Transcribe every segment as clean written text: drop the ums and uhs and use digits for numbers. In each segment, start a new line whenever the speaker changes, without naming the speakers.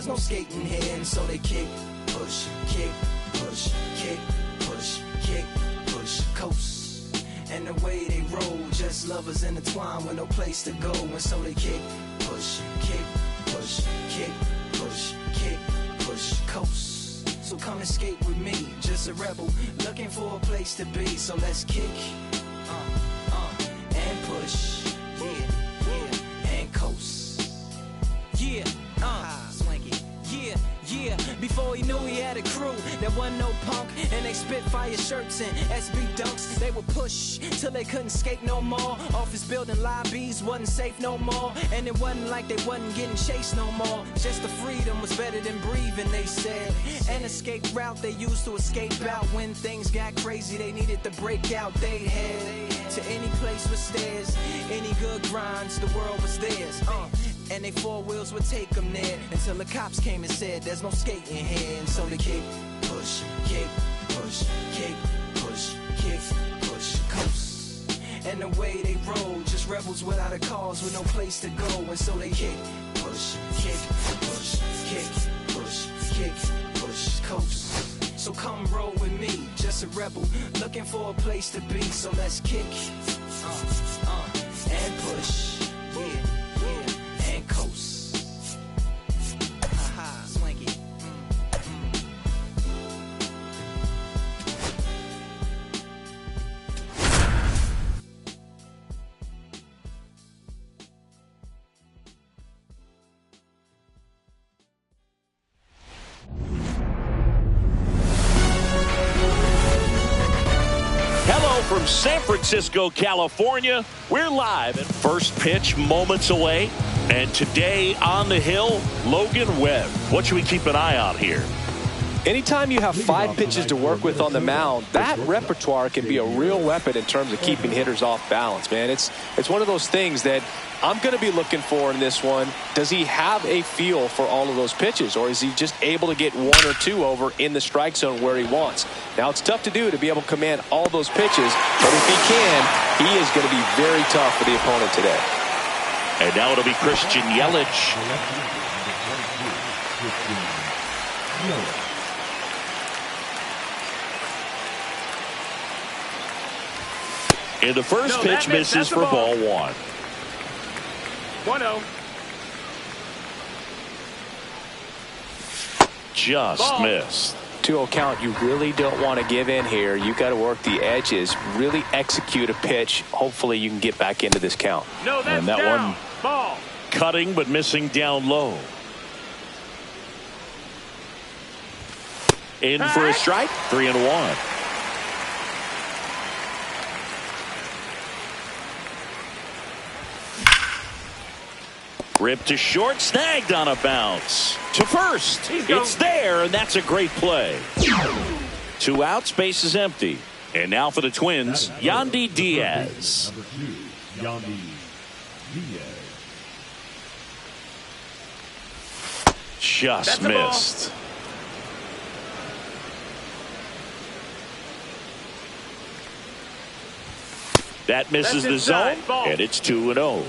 there's no skating here, and so they kick, push, kick, push, kick, push, kick, push, coast. And the way they roll, just lovers intertwined with no place to go, and so they kick, push, kick, push, kick, push, kick, push, coast. So come and skate with me, just a rebel, looking for a place to be. So let's kick, and push, yeah, and coast. Yeah, swanky. Yeah, before he knew he had a crew, there wasn't no punk, and they spit fire shirts and SB dunks. They would push till they couldn't skate no more. Office building lobbies wasn't safe no more, and it wasn't like they wasn't getting chased no more. Just the freedom was better than breathing, they said. An escape route they used to escape out when things got crazy. They needed to break out. They head to any place with stairs, any good grinds, the world was theirs. And they four wheels would take them there until the cops came and said there's no skating here. And so they kick, push, kick, push, kick, push, kick, push, coast. And the way they roll, just rebels without a cause with no place to go. And so they kick, push, kick, push, kick, push, kick, push, coast. So come roll with me, just a rebel looking for a place to be. So let's kick, and push, yeah, and coast. Swanky.
From San Francisco, California, we're live, and first pitch moments away. And today on the hill, Logan Webb. What should we keep an eye on here?
Anytime you have 5 pitches to work with on the mound, that repertoire can be a real weapon in terms of keeping hitters off balance, man. It's one of those things that I'm going to be looking for in this one. Does he have a feel for all of those pitches, or is he just able to get 1 or 2 over in the strike zone where he wants? Now, it's tough to do to be able to command all those pitches, but if he can, he is going to be very tough for the opponent today.
And now it'll be Christian Yelich. And the first pitch misses for ball 1.
1-0.
Just missed.
2-0 count. You really don't want to give in here. You got to work the edges, really execute a pitch. Hopefully you can get back into this count.
No, that's
and that
down.
one
Ball.
cutting but missing down low. In for a strike. 3-1. Ripped to short, snagged on a bounce. To first, it's there, and that's a great play. 2 outs, base is empty. And now for the Twins, Yandy Diaz. Just missed. That misses the zone, and it's 2-0.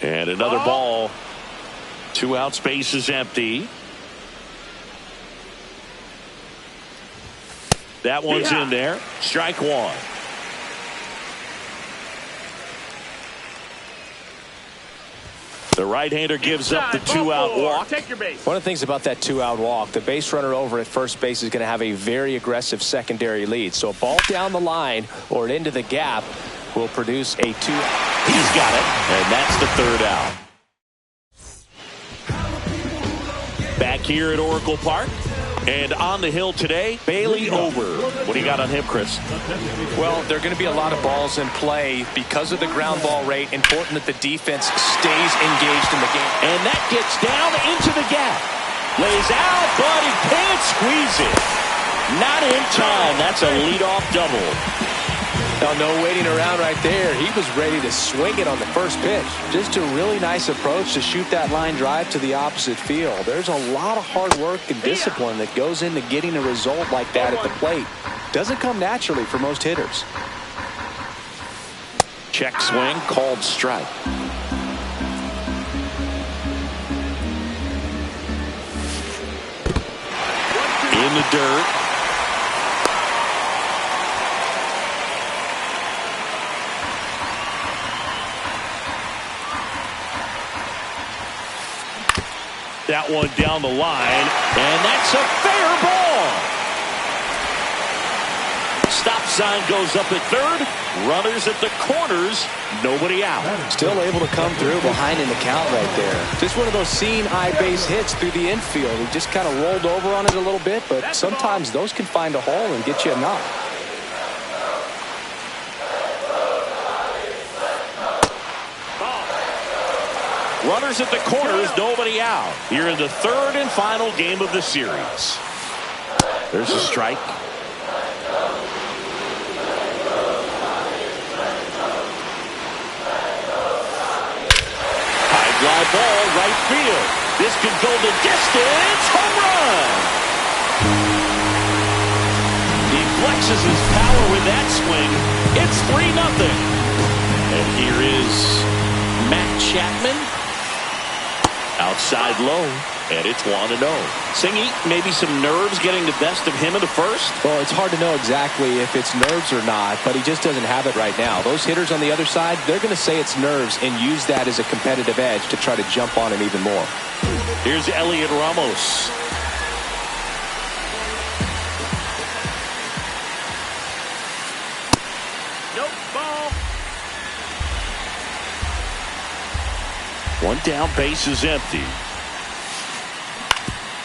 And another ball. 2 outs, base is empty. That one's in there. Strike 1. The right-hander gives up the 2-out walk.
Take your base.
One of the things about that 2-out walk, the base runner over at first base is going to have a very aggressive secondary lead. So a ball down the line or into the gap will produce a 2.
He's got it, and that's the 3rd out. Back here at Oracle Park, and on the hill today, Bailey Ober. What do you got on him, Chris?
Well, there are going to be a lot of balls in play because of the ground ball rate. Important that the defense stays engaged in the game.
And that gets down into the gap. Lays out, but he can't squeeze it. Not in time. That's a leadoff double.
Now, no waiting around right there. He was ready to swing it on the first pitch. Just a really nice approach to shoot that line drive to the opposite field. There's a lot of hard work and discipline that goes into getting a result like that at the plate. Doesn't come naturally for most hitters.
Check swing, called strike. In the dirt. That one down the line, and that's a fair ball. Stop sign goes up at third. Runners at the corners. Nobody out.
Still able to come through behind in the count right there. Just one of those seeing eye base hits through the infield. He just kind of rolled over on it a little bit, but sometimes those can find a hole and get you a knock.
Runners at the corners, nobody out. Here in the third and final game of the series. There's a strike. High fly ball, right field. This could go the distance. Home run. He flexes his power with that swing. It's 3-0. And here is Matt Chapman. Outside low, and it's 1-0. Singy, maybe some nerves getting the best of him in the first?
Well, it's hard to know exactly if it's nerves or not, but he just doesn't have it right now. Those hitters on the other side, they're going to say it's nerves and use that as a competitive edge to try to jump on him even more.
Here's Elliot Ramos. Nope, ball. One down, base is empty.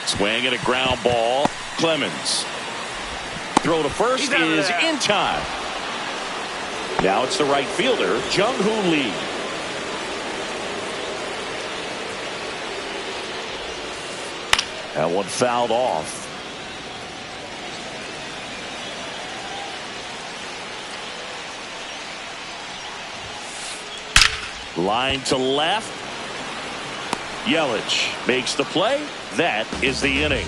Swing and a ground ball. Clemens. Throw to first is in time. Now it's the right fielder, Jung-Hoo Lee. That one fouled off. Line to left. Yelich makes the play. That is the inning.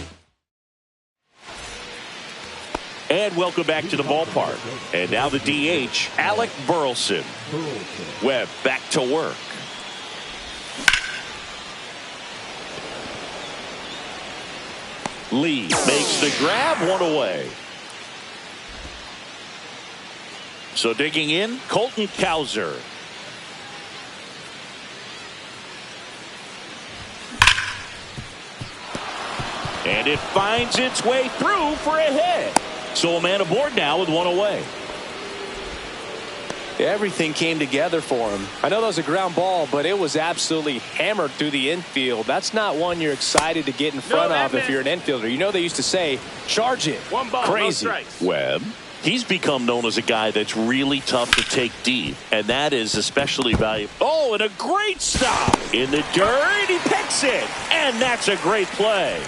And welcome back to the ballpark. And now the DH, Alec Burleson. Webb back to work. Lee makes the grab, one away. So digging in, Colton Cowser. And it finds its way through for a hit. So a man aboard now with one away.
Everything came together for him. I know that was a ground ball, but it was absolutely hammered through the infield. That's not one you're excited to get in front of if you're an infielder. You know they used to say, charge it.
One ball,
crazy.
no strikes.
Webb. He's become known as a guy that's really tough to take deep, and that is especially valuable. Oh, and a great stop in the dirt. He picks it, and that's a great play.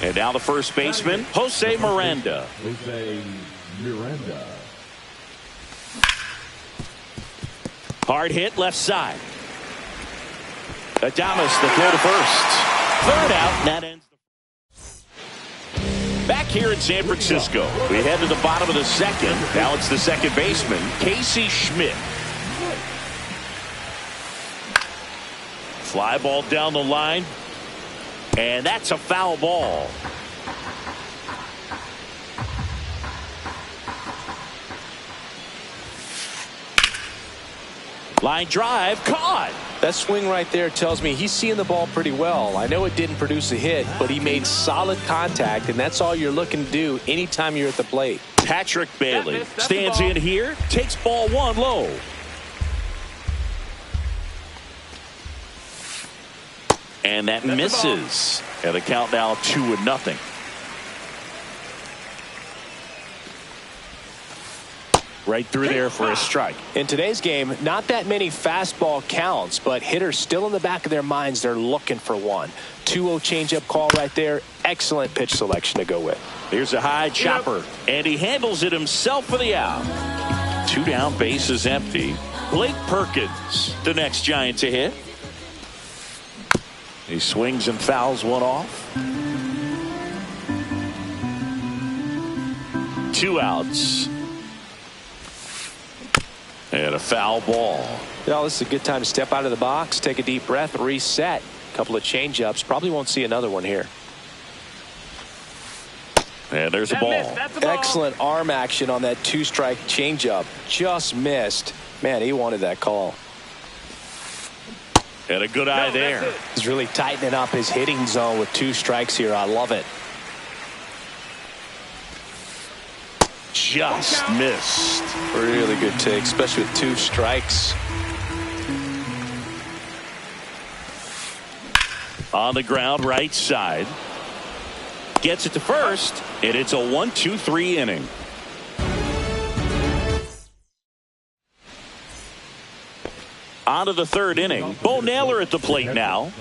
And now the first baseman, Jose Miranda. Hard hit left side. Adames, the throw to first. Third out, and that ends. Back here in San Francisco, we head to the bottom of the second. Now it's the second baseman, Casey Schmidt. Fly ball down the line. And that's a foul ball. Line drive, caught.
That swing right there tells me he's seeing the ball pretty well. I know it didn't produce a hit, but he made solid contact, and that's all you're looking to do anytime you're at the plate.
Patrick Bailey stands in here, takes ball one low. And that misses. And the count now 2-0. Right through there for a strike.
In today's game, not that many fastball counts, but hitters still in the back of their minds, they're looking for one. 2-0 changeup call right there. Excellent pitch selection to go with.
Here's a high chopper, and he handles it himself for the out. 2 down, base is empty. Blake Perkins, the next Giant to hit. He swings and fouls one off. 2 outs. And a foul ball.
Well, this is a good time to step out of the box, take a deep breath, reset. A couple of change-ups. Probably won't see another one here.
And there's a ball.
Excellent arm action on that two-strike changeup. Just missed. Man, he wanted that call.
And a good eye there.
He's really tightening up his hitting zone with 2 strikes here. I love it.
Just missed.
Really good take, especially with 2 strikes.
On the ground, right side. Gets it to first, and it's a 1-2-3 inning. On to the 3rd inning. Bo Naylor at the plate now.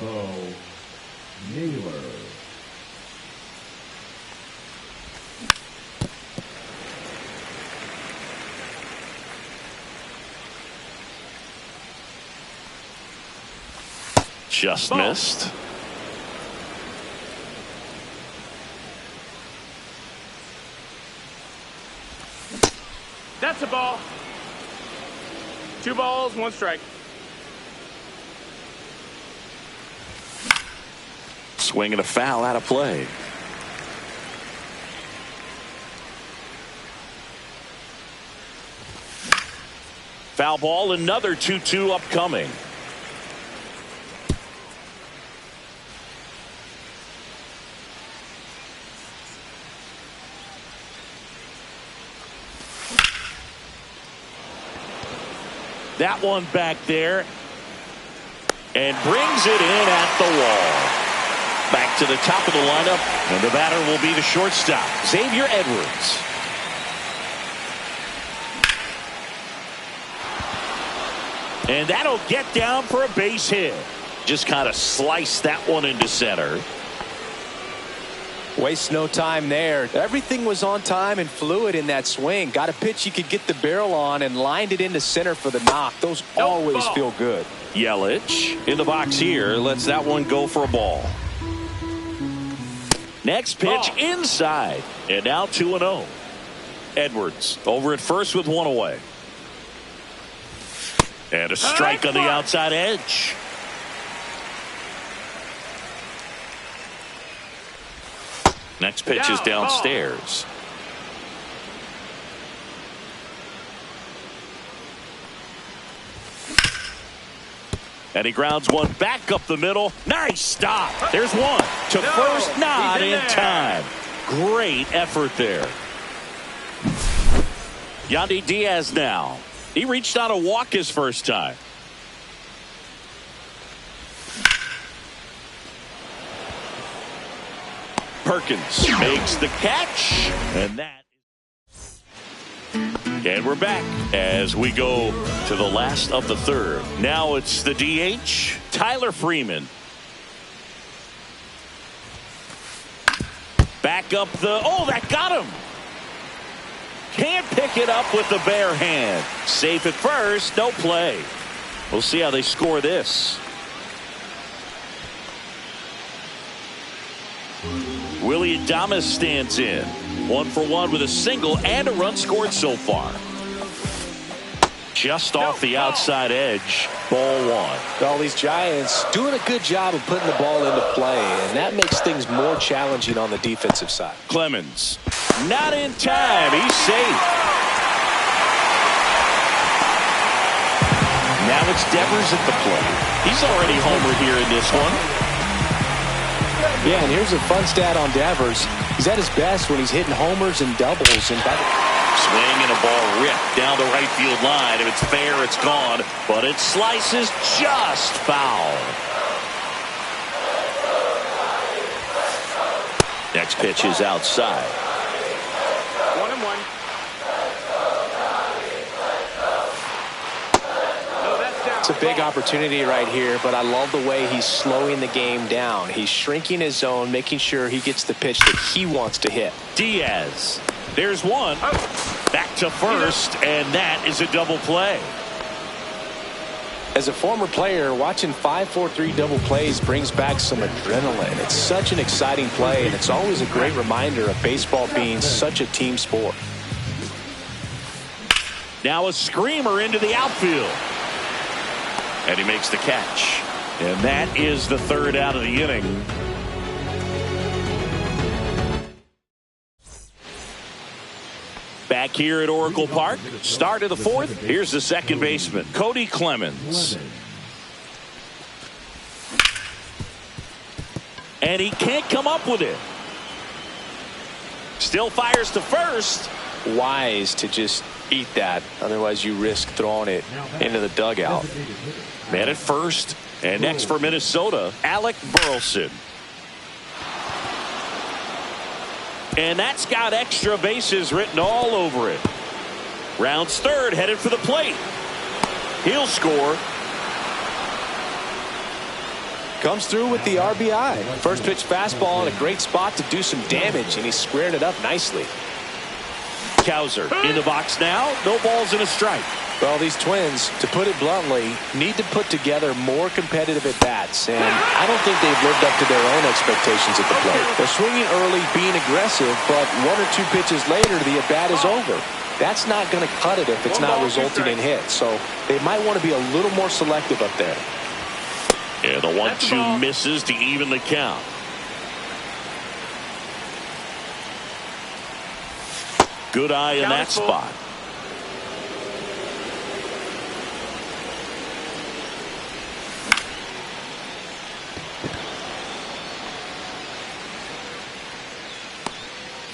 Just missed.
That's a ball. 2 balls, 1 strike.
Swing and a foul out of play. Foul ball, another 2-2 upcoming. That one back there and brings it in at the wall. Back to the top of the lineup, and the batter will be the shortstop, Xavier Edwards. And that'll get down for a base hit. Just kind of slice that one into center.
Waste no time there. Everything was on time and fluid in that swing. Got a pitch you could get the barrel on and lined it into center for the knock. Those always feel good.
Yelich in the box here. Lets that one go for a ball. Next pitch inside. And now 2-0. Edwards over at first with 1 away. And a strike on the outside edge. Next pitch is downstairs. And he grounds one back up the middle. Nice stop. There's one to first, not in time. Great effort there. Yandy Diaz now. He reached out a walk his first time. Perkins makes the catch, and we're back as we go to the last of the 3rd. Now it's the DH, Tyler Freeman. Back up that got him. Can't pick it up with the bare hand. Safe at first, no play. We'll see how they score this. Willie Adames stands in. 1 for 1 with a single and a run scored so far. Just off the outside edge. Ball 1.
All these Giants doing a good job of putting the ball into play, and that makes things more challenging on the defensive side.
Clemens. Not in time. He's safe. Now it's Devers at the plate. He's already homered here in this one.
Yeah, and here's a fun stat on Devers. He's at his best when he's hitting homers and doubles. And
swing and a ball ripped down the right field line. If it's fair, it's gone. But it slices just foul. Next pitch is outside.
1-1.
It's a big opportunity right here, but I love the way he's slowing the game down. He's shrinking his zone, making sure he gets the pitch that he wants to hit.
Diaz. There's one. Back to first, and that is a double play.
As a former player, watching 5-4-3 double plays brings back some adrenaline. It's such an exciting play, and it's always a great reminder of baseball being such a team sport.
Now a screamer into the outfield. And he makes the catch. And that is the third out of the inning. Back here at Oracle Park, start of the fourth. Here's the second baseman, Cody Clemens. And he can't come up with it. Still fires to first.
Wise to just eat that. Otherwise, you risk throwing it into the dugout.
Man at first. And next for Minnesota, Alec Burleson. And that's got extra bases written all over it. Rounds third, headed for the plate. He'll score.
Comes through with the RBI. First pitch fastball in a great spot to do some damage, and he squared it up nicely.
Cowser in the box now. No balls and a strike.
Well, these Twins, to put it bluntly, need to put together more competitive at-bats, and I don't think they've lived up to their own expectations at the plate. They're swinging early, being aggressive, but one or two pitches later, the at-bat is over. That's not going to cut it if it's not resulting in hits, so they might want to be a little more selective up there.
And the 1-2 misses to even the count. Good eye in that spot.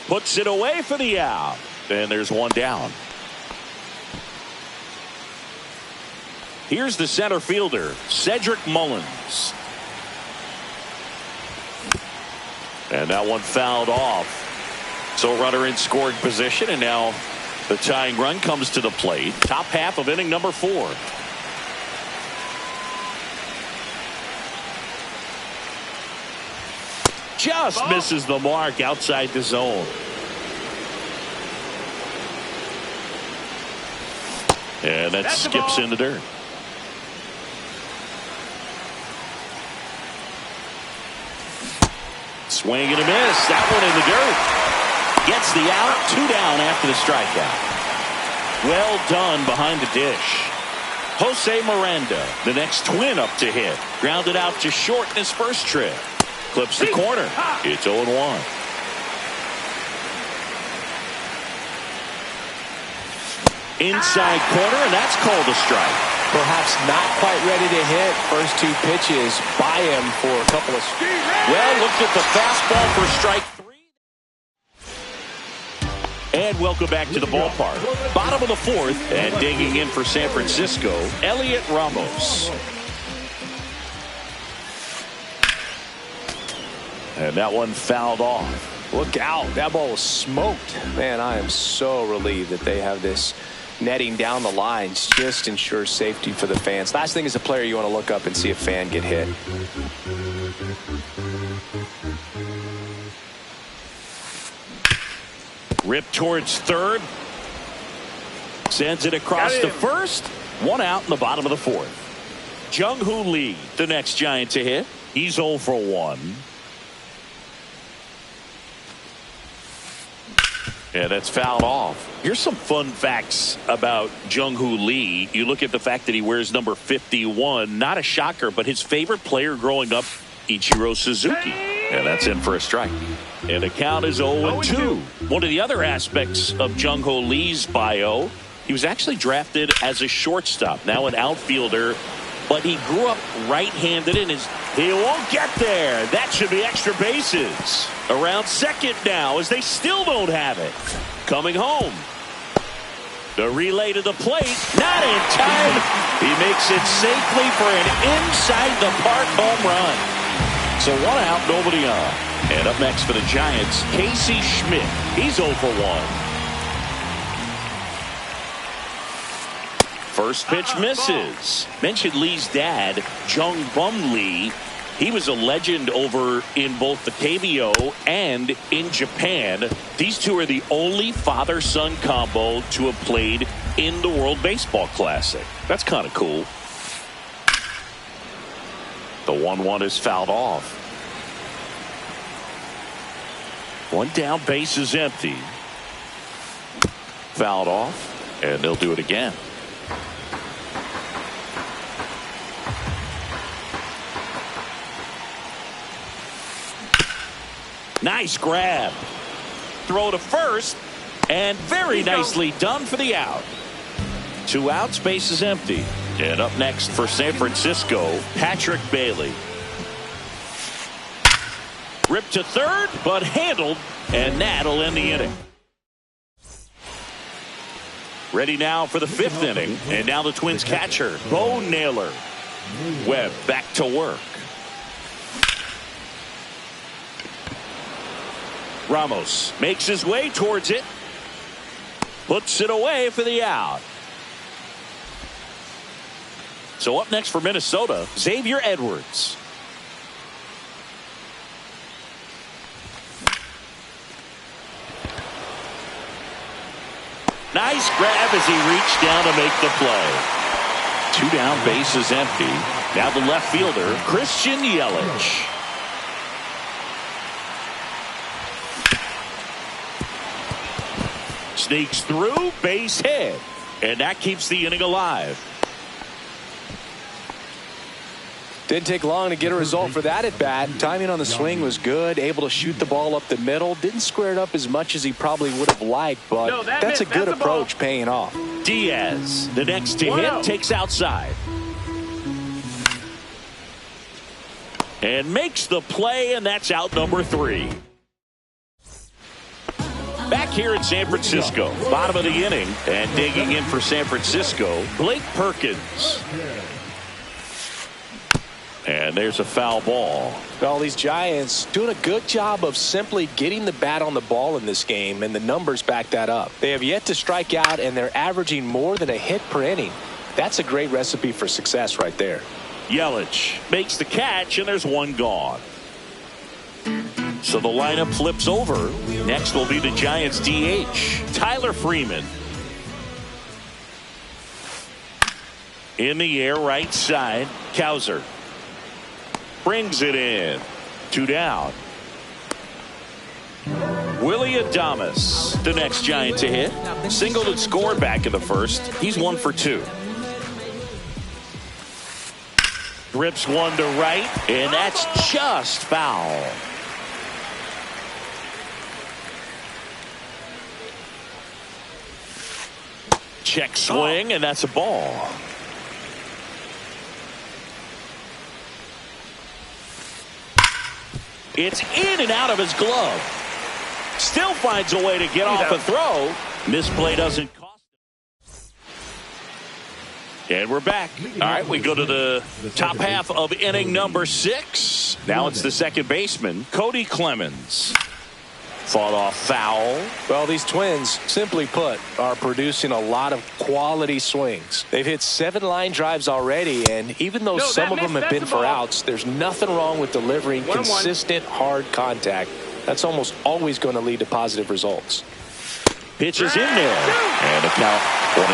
Puts it away for the out. And there's one down. Here's the center fielder, Cedric Mullins. And that one fouled off. So runner in scoring position, and now the tying run comes to the plate. Top half of inning number 4. Just misses the mark outside the zone. And that skips in the dirt. Swing and a miss. That one in the dirt. Gets the out. 2 down after the strikeout. Well done behind the dish. Jose Miranda, the next Twin up to hit. Grounded out to short in his first trip. Clips the corner. It's 0-1. Inside corner, and that's called a strike.
Perhaps not quite ready to hit. First 2 pitches by him for a couple of.
Well, looked at the fastball for strike 3. And welcome back to the ballpark. Bottom of the 4th, and digging in for San Francisco, Elliot Ramos. And that one fouled off.
Look out. That ball was smoked. Man, I am so relieved that they have this netting down the lines. Just ensures safety for the fans. Last thing as a player, you want to look up and see a fan get hit.
Rip towards third. Sends it across to first. 1 out in the bottom of the 4th. Jung-Hoo Lee, the next Giant to hit. He's 0 for 1. Yeah, that's fouled off. Here's some fun facts about Jung-Hoo Lee. You look at the fact that he wears number 51. Not a shocker, but his favorite player growing up, Ichiro Suzuki. And that's in for a strike. And the count is 0-2. One of the other aspects of Jung-Hoo Lee's bio, he was actually drafted as a shortstop, now an outfielder. But he grew up right-handed and he won't get there. That should be extra bases. Around second now as they still don't have it. Coming home. The relay to the plate. Not in time. He makes it safely for an inside-the-park home run. So 1 out, nobody on. And up next for the Giants, Casey Schmidt. He's 0 for 1. First pitch misses. Mentioned Lee's dad, Jung Bum Lee. He was a legend over in both the KBO and in Japan. These two are the only father-son combo to have played in the World Baseball Classic. That's kind of cool. The 1-1 is fouled off. 1 down, base is empty. Fouled off. And they'll do it again. Nice grab. Throw to first. And very nicely done for the out. 2 outs, base is empty. And up next for San Francisco, Patrick Bailey. Ripped to third, but handled, and that'll end the inning. Ready now for the 5th inning, and now the Twins catcher, Bo Naylor. Webb back to work. Ramos makes his way towards it. Puts it away for the out. So up next for Minnesota, Xavier Edwards. Nice grab as he reached down to make the play. 2 down, base is empty. Now the left fielder, Christian Yelich. Sneaks through, base hit. And that keeps the inning alive.
Didn't take long to get a result for that at bat. Timing on the swing was good. Able to shoot the ball up the middle. Didn't square it up as much as he probably would have liked, but that's a good approach paying off.
Diaz, the next to hit, takes outside. And makes the play, and that's out number 3. Back here in San Francisco, bottom of the inning, and digging in for San Francisco, Blake Perkins. And there's a foul ball.
Well, these Giants doing a good job of simply getting the bat on the ball in this game, and the numbers back that up. They have yet to strike out, and they're averaging more than a hit per inning. That's a great recipe for success right there.
Yelich makes the catch, and there's 1 gone. So the lineup flips over. Next will be the Giants DH, Tyler Freeman. In the air, right side, Cowser. Brings it in. 2 down. Willie Adames, the next Giant to hit. Singled and scored back in the first. He's 1 for 2. Rips one to right, and that's just foul. Check swing, and that's a ball. It's in and out of his glove. Still finds a way to get off a throw. Misplay doesn't cost him. And we're back. All right, we go to the top half of inning number 6. Now it's the second baseman, Cody Clemens. Fought off foul.
Well, these Twins, simply put, are producing a lot of quality swings. They've hit 7 line drives already, and even though some of them have been for outs, there's nothing wrong with delivering consistent, hard contact. That's almost always going to lead to positive results.
Pitch is in there. And a count 1-2.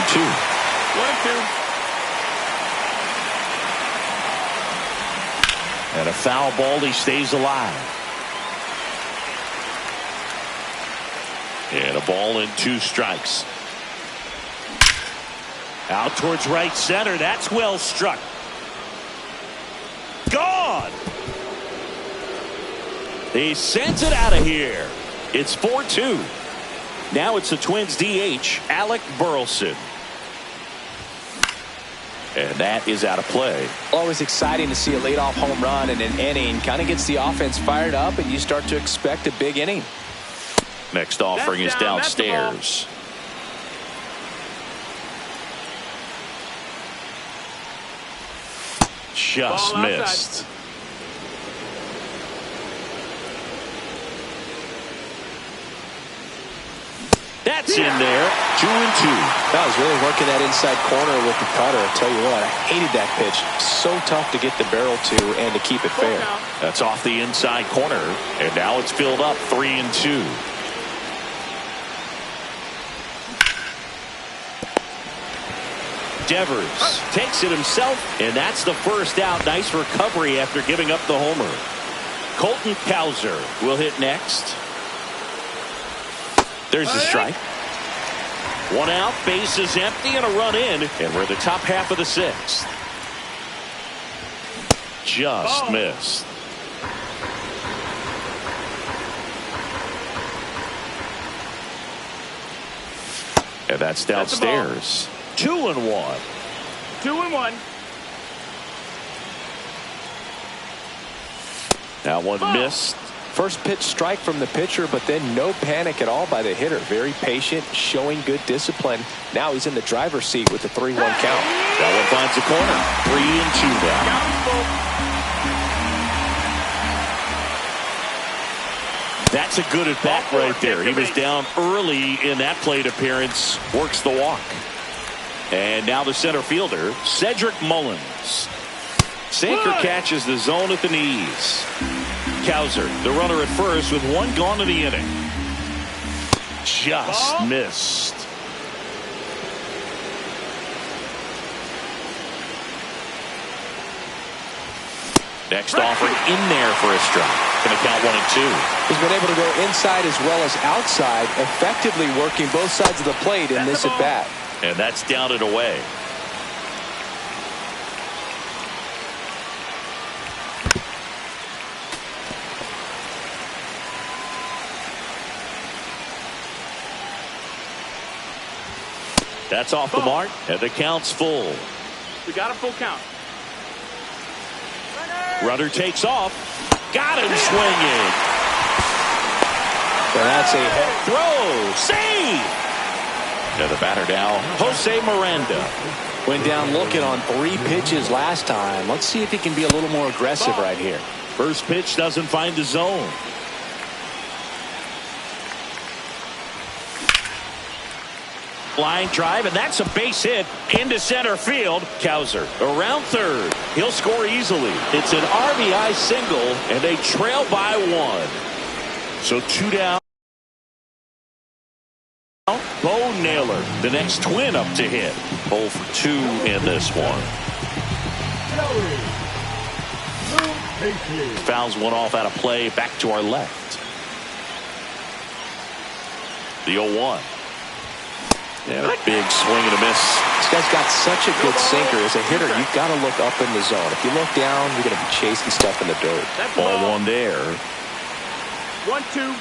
1-2.
And a foul ball. He stays alive. And a ball and 2 strikes. Out towards right center. That's well struck. Gone. He sends it out of here. It's 4-2. Now it's the Twins DH, Alec Burleson. And that is out of play.
Always exciting to see a leadoff home run in an inning. Kind of gets the offense fired up, and you start to expect a big inning.
Next offering is downstairs. Just missed. That's in there. 2-2.
That was really working that inside corner with the cutter. I'll tell you what, I hated that pitch. So tough to get the barrel to and to keep it fair.
That's off the inside corner, and now it's filled up 3-2. Devers takes it himself, and that's the first out. Nice recovery after giving up the homer. Colton Cowser will hit next. There's the strike. One out, base is empty, and a run in, and we're at the top half of the sixth. Just missed. And that's downstairs. 2-1.
2-1.
Now one missed.
First pitch strike from the pitcher, but then no panic at all by the hitter. Very patient, showing good discipline. Now he's in the driver's seat with the 3-1 count.
That one finds the corner. 3-2 now. That's a good at bat right there. He was down early in that plate appearance. Works the walk. And now the center fielder, Cedric Mullins. Sinker catches the zone at the knees. Cowser, the runner at first with one gone in the inning. Just missed. Next offering in there for a strike. Going to count 1-2.
He's been able to go inside as well as outside, effectively working both sides of the plate in this at bat.
And that's down and away. That's off the mark, and the count's full.
We got a full count.
Runner takes off. Got him swinging.
And that's a hit.
Throw. Save. To the batter now, Jose Miranda.
Went down looking on 3 pitches last time. Let's see if he can be a little more aggressive right here.
First pitch doesn't find the zone. Line drive, and that's a base hit into center field. Cowser around third. He'll score easily. It's an RBI single, and they trail by 1. So 2 down. Bo Naylor, the next twin up to hit. 0 for 2 in this one. Fouls one off out of play. Back to our left. The 0-1. Yeah, a big swing and a miss.
This guy's got such a good sinker. As a hitter, you've got to look up in the zone. If you look down, you're going to be chasing stuff in the dirt.
Ball 1 there.
1-2.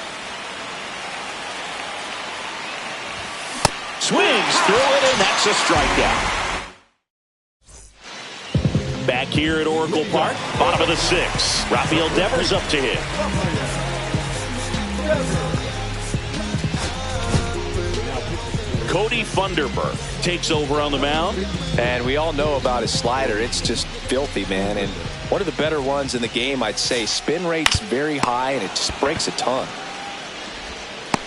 Swings through it, and that's a strikeout. Back here at Oracle Park, bottom of the 6th. Rafael Devers up to hit. Cody Funderburk takes over on the mound.
And we all know about his slider. It's just filthy, man. And one of the better ones in the game, I'd say. Spin rate's very high, and it just breaks a ton.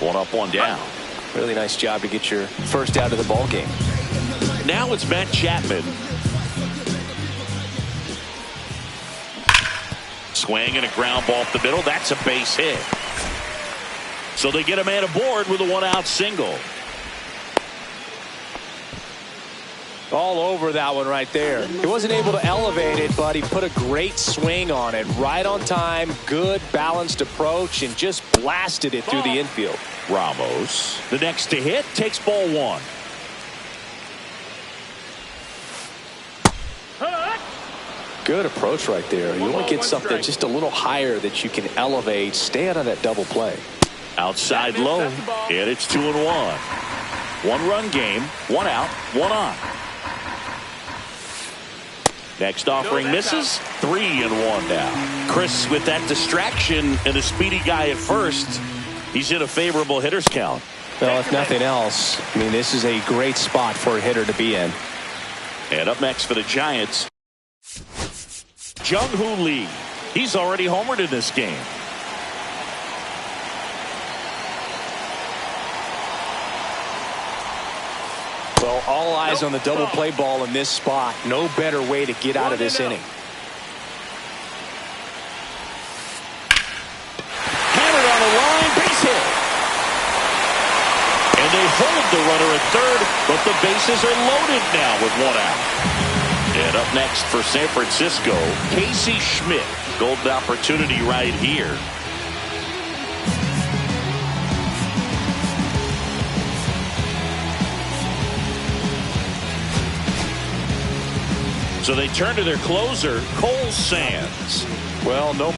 1 up, 1 down.
Really nice job to get your first out of the ball game.
Now it's Matt Chapman. Swing and a ground ball up the middle. That's a base hit. So they get a man aboard with a 1-out single.
All over that one right there. He wasn't able to elevate it, but he put a great swing on it. Right on time, good balanced approach, and just blasted it through the infield.
Ramos, the next to hit, takes ball 1.
Good approach right there. You want to get something just a little higher that you can elevate. Stay out of that double play.
Outside low, and it's 2-1. 1-run game, 1 out, 1 on. Next offering misses. 3-1 now. Chris, with that distraction and a speedy guy at first, he's in a favorable hitter's count.
Well, if nothing else, I mean, this is a great spot for a hitter to be in.
And up next for the Giants, Jung-Hoo Lee. He's already homered in this game.
Well, all eyes on the double play ball in this spot. No better way to get out of this inning.
Hammered on the line, base hit. And they hold the runner at third, but the bases are loaded now with 1 out. And up next for San Francisco, Casey Schmidt. Golden opportunity right here. So they turn to their closer, Cole Sands.
Well, no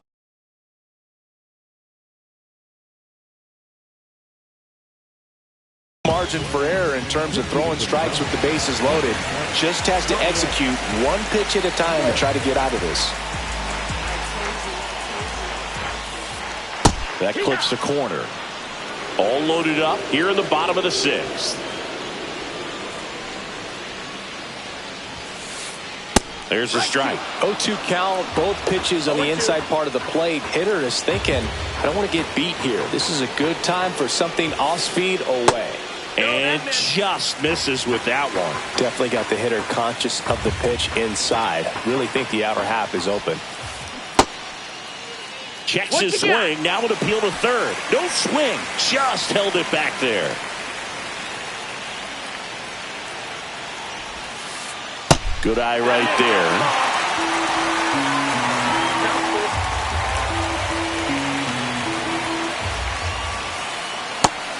margin for error in terms of throwing strikes with the bases loaded. Just has to execute one pitch at a time to try to get out of this.
That clips the corner. All loaded up here in the bottom of the sixth. There's a strike.
0-2 count, both pitches on the inside part of the plate. Hitter is thinking, I don't want to get beat here. This is a good time for something off speed away.
And just misses with that one.
Definitely got the hitter conscious of the pitch inside. Really think the outer half is open.
Checks his swing. Now an appeal to third. No swing. Just held it back there. Good eye right there.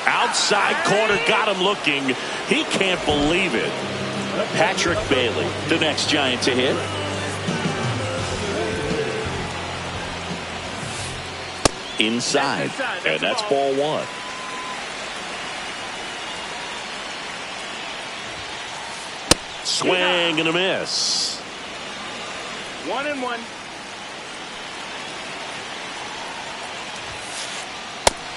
Outside corner, got him looking. He can't believe it. Patrick Bailey, the next Giant to hit. Inside, and that's ball one. Swing and a miss.
1-1.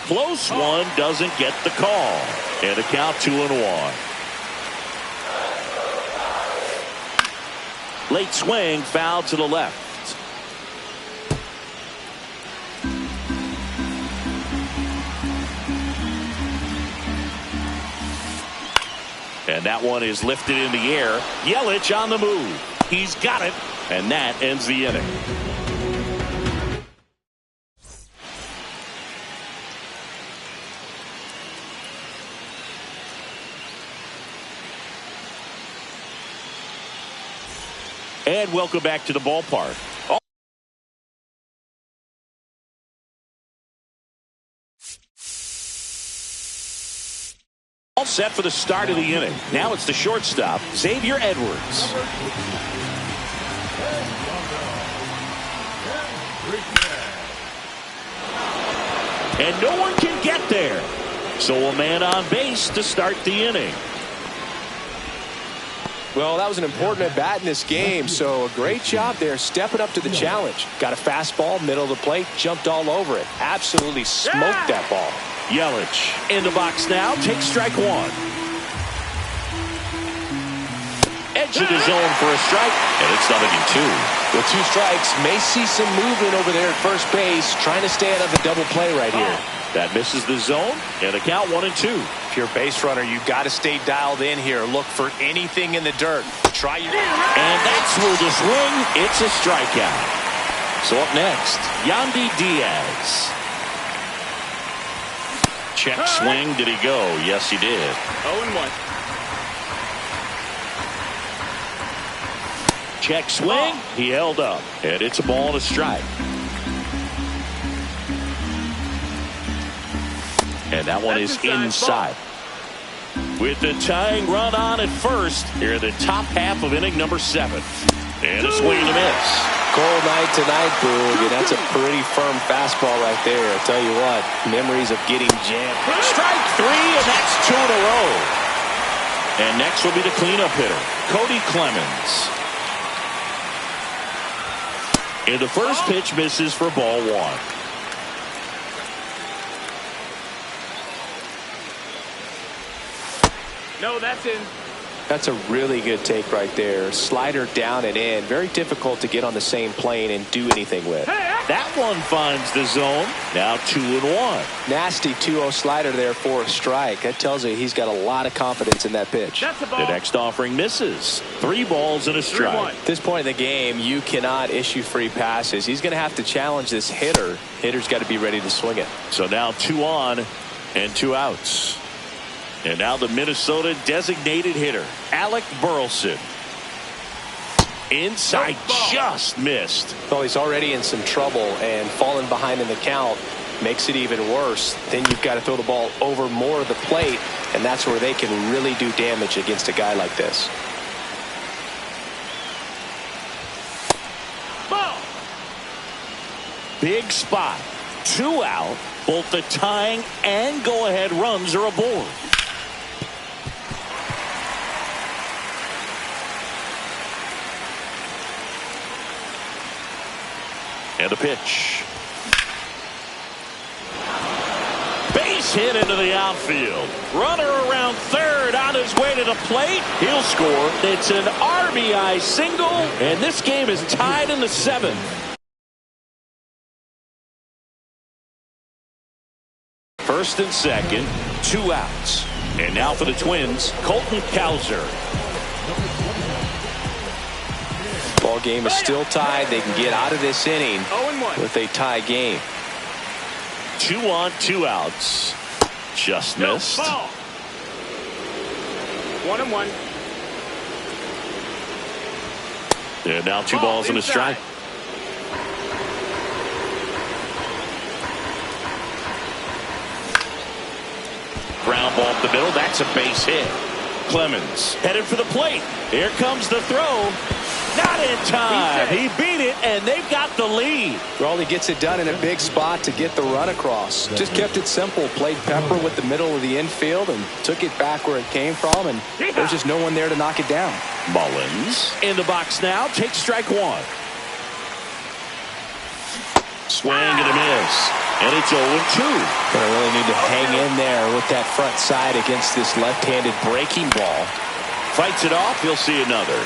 Close one, doesn't get the call. And a count 2-1. Late swing, foul to the left. And that one is lifted in the air. Yelich on the move. He's got it. And that ends the inning. And welcome back to the ballpark. All set for the start of the inning. Now it's the shortstop, Xavier Edwards. And no one can get there. So a man on base to start the inning.
Well, that was an important at-bat in this game, so a great job there stepping up to the challenge. Got a fastball, middle of the plate, jumped all over it. Absolutely smoked that ball.
Yelich in the box now, takes strike one. Edge of the zone for a strike, and it's 0-2.
With two strikes, may see some movement over there at first base, trying to stay out of the double play right here.
That misses the zone, and a count 1-2.
If you're a base runner, you've got to stay dialed in here. Look for anything in the dirt. Try your...
And that's where the swing, it's a strikeout. So up next, Yandy Diaz. Check swing, did he go? Yes, he did.
0-1.
Check swing, he held up. And it's a ball and a strike. And that one is inside. With the tying run on at first, here in the top half of inning number 7. And a swing and a miss.
Cold night tonight, Boog, and that's a pretty firm fastball right there. I'll tell you what, memories of getting jammed.
Strike 3, and that's 2 in a row. And next will be the cleanup hitter, Cody Clemens. And the first pitch misses for ball 1.
No, that's in.
That's a really good take right there. Slider down and in. Very difficult to get on the same plane and do anything with.
That one finds the zone. Now 2-1.
Nasty 2-0 slider there for a strike. That tells you he's got a lot of confidence in that pitch.
That's a ball.
The next offering misses. 3 balls and a strike.
At this point in the game, you cannot issue free passes. He's going to have to challenge this hitter. Hitter's got to be ready to swing it.
So now 2 on and 2 outs. And now the Minnesota designated hitter, Alec Burleson. Inside, just missed.
Well, he's already in some trouble, and falling behind in the count makes it even worse. Then you've got to throw the ball over more of the plate, and that's where they can really do damage against a guy like this.
big spot. 2 out. Both the tying and go-ahead runs are aboard. And a pitch. Base hit into the outfield. Runner around third on his way to the plate. He'll score. It's an RBI single, and this game is tied in the 7th. First and second, 2 outs. And now for the Twins, Colton Cowser.
Ball game is still tied. They can get out of this inning with a tie game.
2 on, 2 outs. Just missed.
Ball. 1-1.
And now 2 balls and a strike. Ground ball up the middle. That's a base hit. Clemens headed for the plate. Here comes the throw. Not in time. He beat it, and they've got the lead.
Well, he gets it done in a big spot to get the run across. Just kept it simple. Played Pepper with the middle of the infield and took it back where it came from, and there's just no one there to knock it down.
Mullins in the box now. Takes strike 1. Swing and a miss. And it's 0-2.
Gonna really need to hang in there with that front side against this left-handed breaking ball.
Fights it off. He'll see another.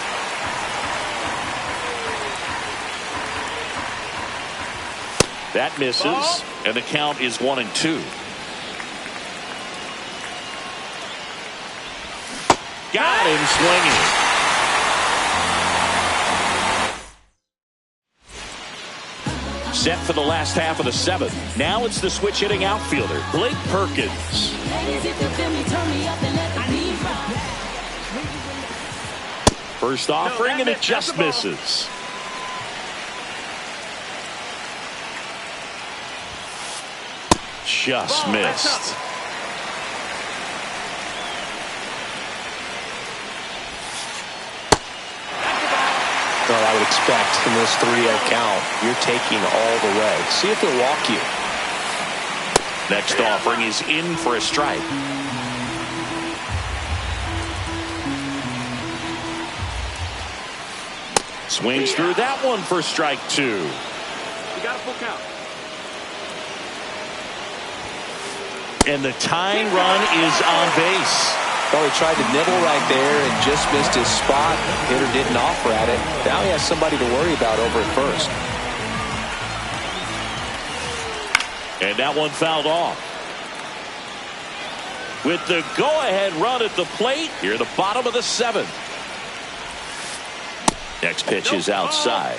That misses, and the count is 1-2. Got him swinging. Set for the last half of the 7th. Now it's the switch hitting outfielder, Blake Perkins. First offering, and it just misses. Just missed.
Well, I would expect in this 3-0 count, you're taking all the way. See if they'll walk you.
Next offering is in for a strike. Swings through that one for strike 2.
You got a full count.
And the tying run is on base.
Well, he tried to nibble right there and just missed his spot. Hitter didn't offer at it. Now he has somebody to worry about over at first.
And that one fouled off. With the go-ahead run at the plate, here at the bottom of the 7th. Next pitch is outside.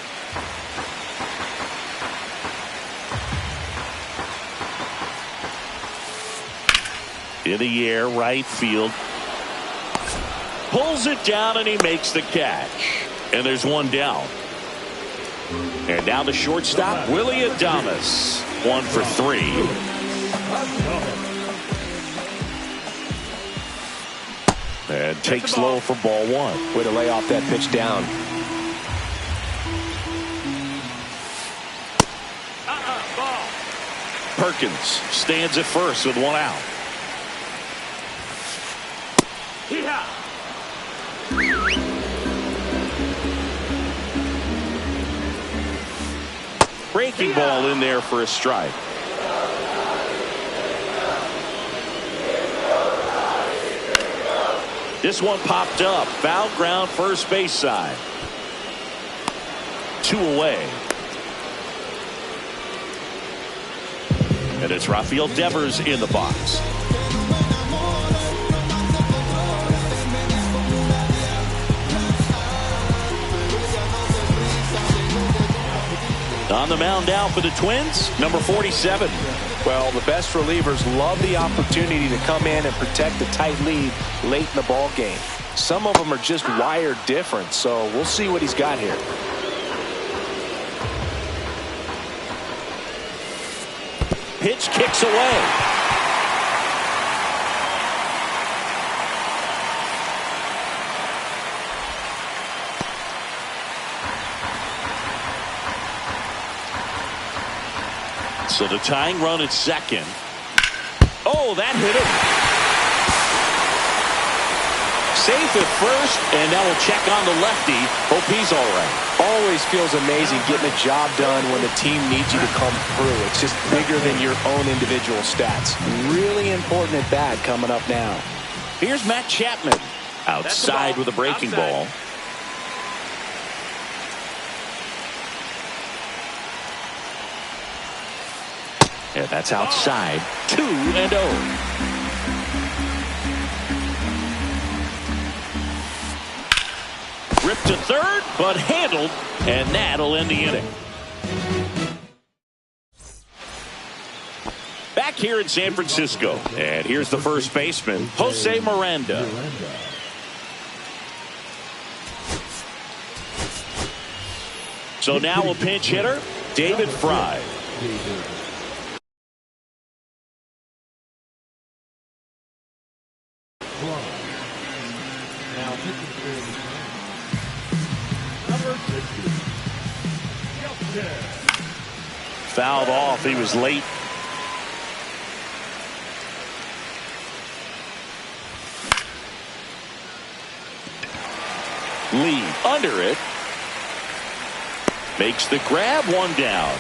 In the air, right field. Pulls it down, and he makes the catch. And there's one down. And now the shortstop, Willie Adames. 1 for 3. And takes low for ball 1.
Way to lay off that pitch down.
Ball.
Perkins stands at first with 1 out. Breaking ball in there for a strike. This one popped up. Foul ground, first base side. 2 away. And it's Rafael Devers in the box. On the mound now for the Twins, number 47.
Well, the best relievers love the opportunity to come in and protect the tight lead late in the ball game. Some of them are just wired different, so we'll see what he's got here.
Pitch kicks away. So the tying run at second. Oh, that hit him. Safe at first, and now we'll check on the lefty. Hope he's all right.
Always feels amazing getting a job done when the team needs you to come through. It's just bigger than your own individual stats.
Really important at bat coming up now.
Here's Matt Chapman. Outside with a breaking ball. And that's outside. 2-0. Ripped to third, but handled, and that'll end the inning. Back here in San Francisco, and here's the first baseman, Jose Miranda. So now a pinch hitter, David Fry. Fouled off. He was late. Lee under it. Makes the grab, one down.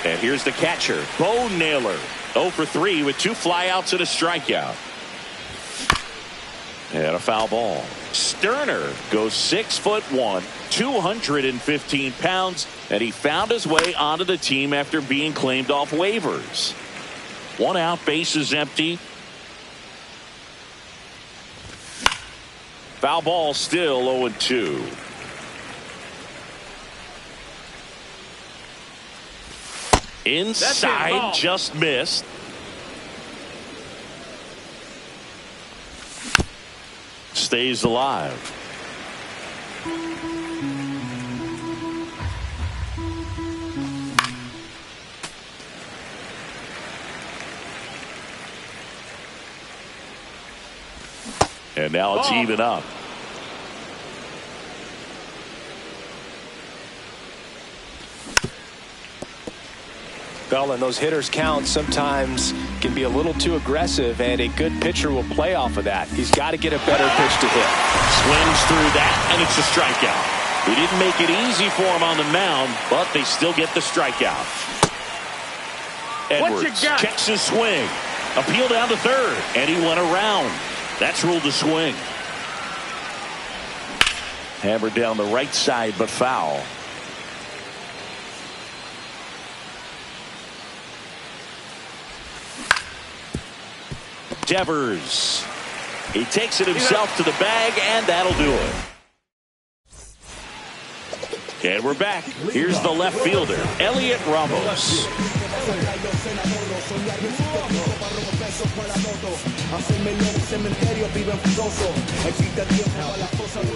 And here's the catcher, Bo Naylor. 0 for 3 with 2 flyouts and a strikeout. And a foul ball. Sterner goes 6'1", 215 pounds, and he found his way onto the team after being claimed off waivers. 1 out, bases empty. Foul ball, still 0-2. Inside, just missed. Stays alive. And now it's even up.
Well, and those hitters count sometimes can be a little too aggressive, and a good pitcher will play off of that. He's got to get a better pitch to hit.
Swings through that, and it's a strikeout. He didn't make it easy for him on the mound, but they still get the strikeout. Edwards checks his swing. Appeal down to third, and he went around. That's ruled a swing. Hammered down the right side, but foul. Devers. He takes it himself to the bag, and that'll do it. And we're back. Here's the left fielder, Elliot Ramos.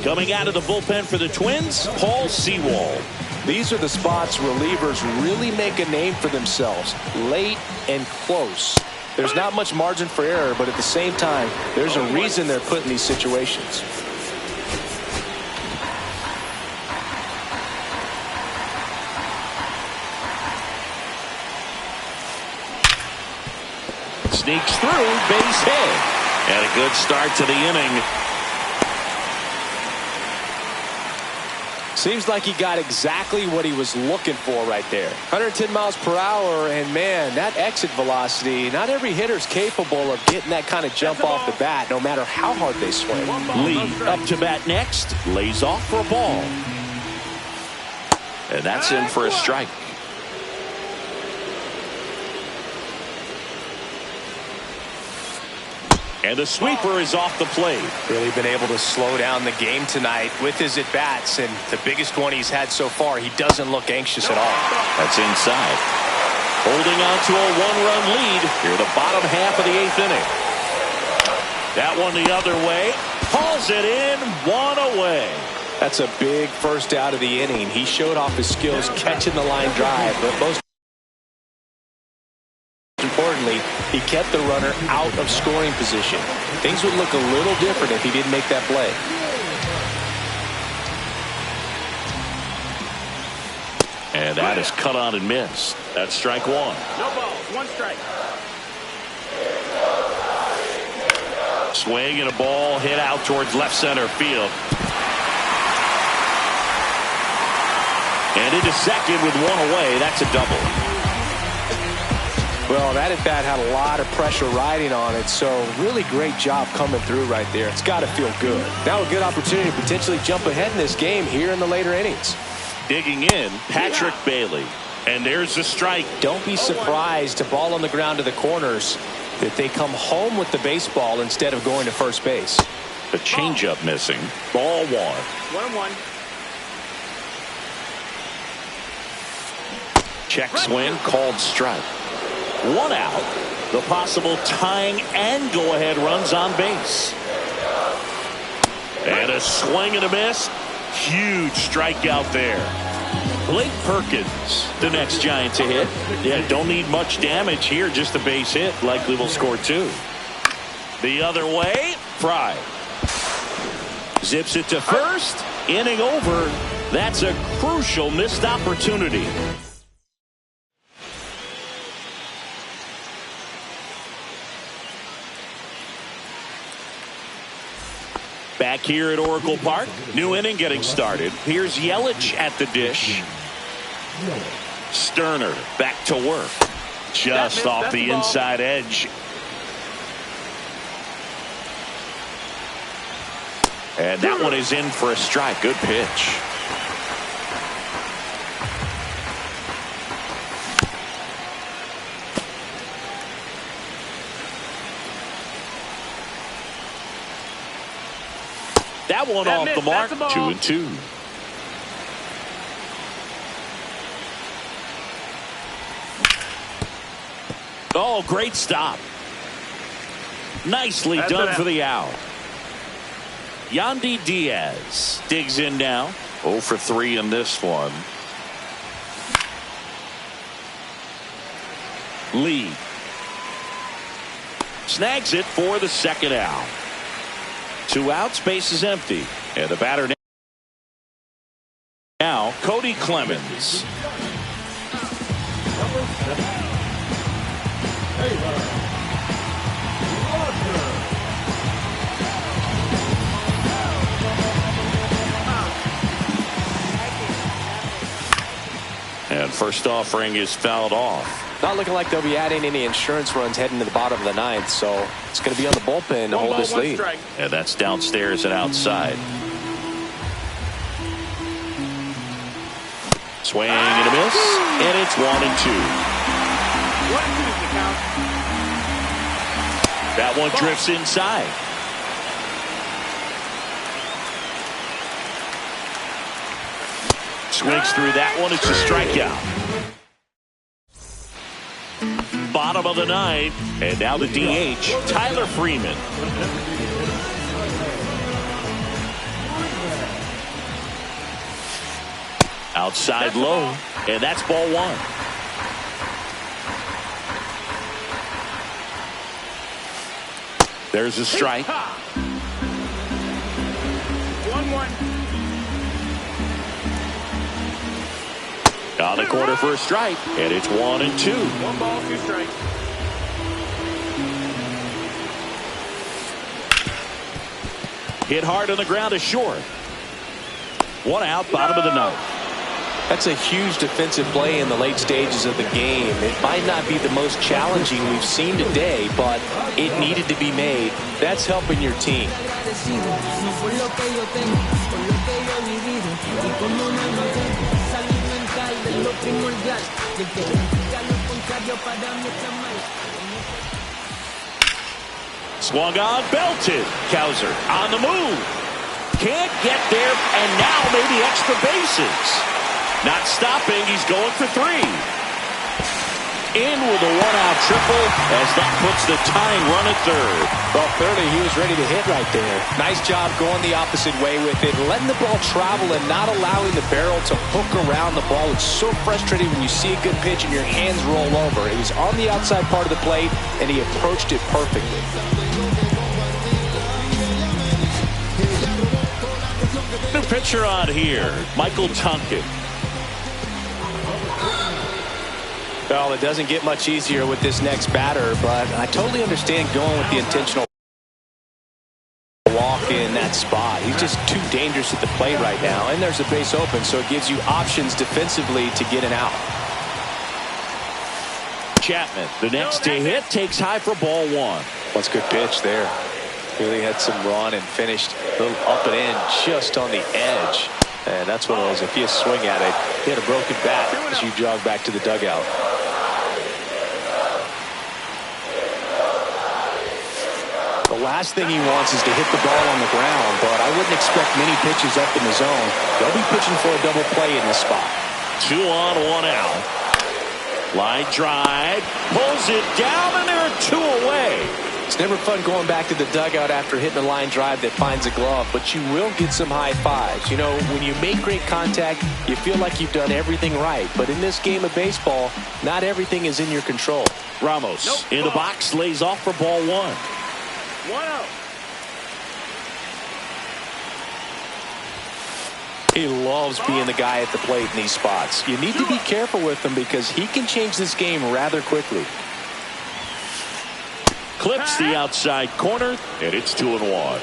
Coming out of the bullpen for the Twins, Paul Sewald.
These are the spots relievers really make a name for themselves, late and close. There's not much margin for error, but at the same time, there's a reason they're put in these situations.
Sneaks through, base hit. And a good start to the inning.
Seems like he got exactly what he was looking for right there. 110 miles per hour, and man, that exit velocity, not every hitter's capable of getting that kind of jump off the bat, no matter how hard they swing.
Lee up to bat next, lays off for a ball. And that's in for a strike. And the sweeper is off the plate.
Really been able to slow down the game tonight with his at-bats, and the biggest one he's had so far, he doesn't look anxious at all.
That's inside. Holding on to a 1-run lead here, the bottom half of the 8th inning. That one the other way. Hauls it in, 1 away.
That's a big first out of the inning. He showed off his skills catching the line drive, but most importantly, he kept the runner out of scoring position. Things would look a little different if he didn't make that play.
And that is cut on and missed. That's strike one.
No balls, one strike.
Swing and a ball hit out towards left center field. And into second with one away. That's a double.
Well, that at bat had a lot of pressure riding on it, so really great job coming through right there. It's got to feel good. Now a good opportunity to potentially jump ahead in this game here in the later innings.
Digging in, Patrick Bailey. And there's the strike.
Don't be surprised to ball on the ground to the corners that they come home with the baseball instead of going to first base.
The changeup missing. Ball one.
1-1.
Check swing, called strike. One out. The possible tying and go-ahead runs on base. And a swing and a miss. Huge strikeout there. Blake Perkins, the next Giant to hit. Yeah, don't need much damage here, just a base hit. Likely will score two. The other way, Fry. Zips it to first. Inning over. That's a crucial missed opportunity. Back here at Oracle Park, new inning getting started. Here's Yelich at the dish. Sterner back to work. Just off the inside edge. And that one is in for a strike. Good pitch. That one off the mark. 2-2. Oh, great stop. Nicely done for the out. Yandy Diaz digs in now. 0 for 3 in this one. Lee snags it for the second out. 2 outs, base is empty. And the batter now, Cody Clemens. And first offering is fouled off.
Not looking like they'll be adding any insurance runs heading to the bottom of the ninth, so it's going to be on the bullpen to hold this lead.
And that's downstairs and outside. Swing and a miss, and it's 1-2.
1-2 is the count.
That one drifts inside. Swings through that one. It's a strikeout. Bottom of the ninth, and now the DH, Tyler Freeman. Outside low, and that's ball one. There's a strike.
1-1.
On the corner for a strike, and it's 1-2.
1 ball, 2 strikes.
Hit hard on the ground is short. 1 out, bottom of the ninth.
That's a huge defensive play in the late stages of the game. It might not be the most challenging we've seen today, but it needed to be made. That's helping your team.
Swung on, belted. Cowser on the move. Can't get there, and now maybe extra bases. Not stopping, he's going for 3. In with a 1-out triple as that puts the tying run at third.
Well, clearly he was ready to hit right there. Nice job going the opposite way with it, letting the ball travel and not allowing the barrel to hook around the ball. It's so frustrating when you see a good pitch and your hands roll over. It was on the outside part of the plate, and he approached it perfectly.
New pitcher on here, Michael Tonkin.
Well, it doesn't get much easier with this next batter, but I totally understand going with the intentional walk in that spot. He's just too dangerous at the plate right now, and there's a base open, so it gives you options defensively to get an out.
Chapman, the next to hit, takes high for ball one.
That's a good pitch there. Really had some run and finished a little up and in just on the edge. And that's one of those, if you swing at it, he had a broken bat as you jog back to the dugout. The last thing he wants is to hit the ball on the ground, but I wouldn't expect many pitches up in the zone. They'll be pitching for a double play in this spot.
2 on, 1 out. Line drive, pulls it down, and there are 2 away.
It's never fun going back to the dugout after hitting a line drive that finds a glove, but you will get some high fives. You know, when you make great contact, you feel like you've done everything right. But in this game of baseball, not everything is in your control.
Ramos in the box, lays off for ball 1.
1 out.
He loves being the guy at the plate in these spots. You need to be careful with him because he can change this game rather quickly.
Clips the outside corner, and it's 2 and 1.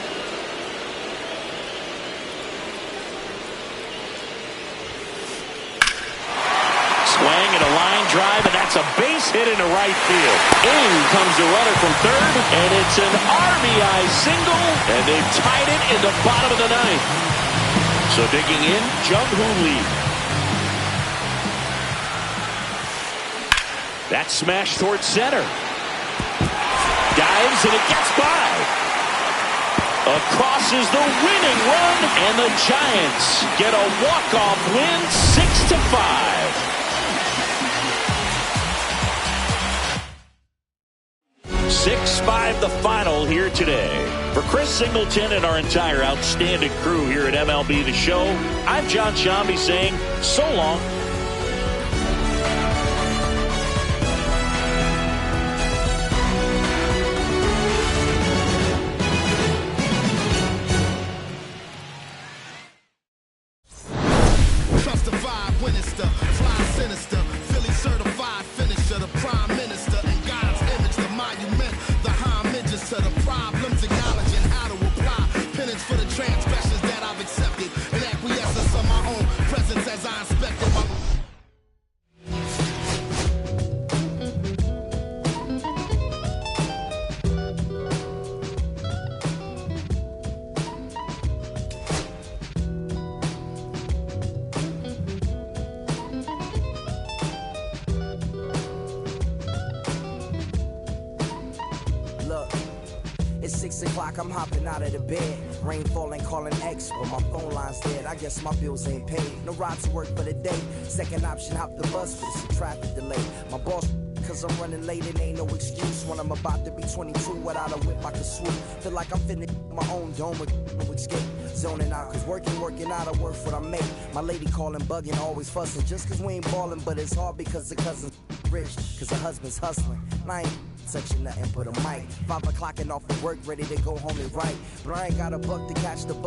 Swing and a line drive, and that's a base hit into right field. In comes the runner from third, and it's an RBI single, and they've tied it in the bottom of the 9th. So digging in, Jung-Hoo Lee. That smash towards center. Dives, and it gets by. Across is the winning run, and the Giants get a walk-off win, 6-5. 6-5 the final here today. For Chris Singleton and our entire outstanding crew here at MLB The Show, I'm John Shambi saying so long.
Trust the vibe, Winchester, fly sinister, Philly certified finisher, the prime minister, and God's image, the monument, the homages to the problems, acknowledging how to apply penance for the transgressions that I've accepted, and acquiescence of my own presence as I inspected my.
Look, it's 6 o'clock, I'm hopping out of the bed. Rain falling, calling X, but my phone line's dead. I guess my bills ain't paid. No ride to work for the day. Second option, hop the bus, but it's a traffic delay. My boss, cause I'm running late, it ain't no excuse. When I'm about to be 22, without a whip I can swoop. Feel like I'm finna my own dome with no escape. Zoning out, cause working out, I work what I make. My lady calling, bugging, always fussing. Just cause we ain't ballin', but it's hard because the cousin's rich. Cause the husband's hustling. And I ain't touching nothing but a mic. 5 o'clock and off of work, ready to go home and write. But I ain't got a buck to catch the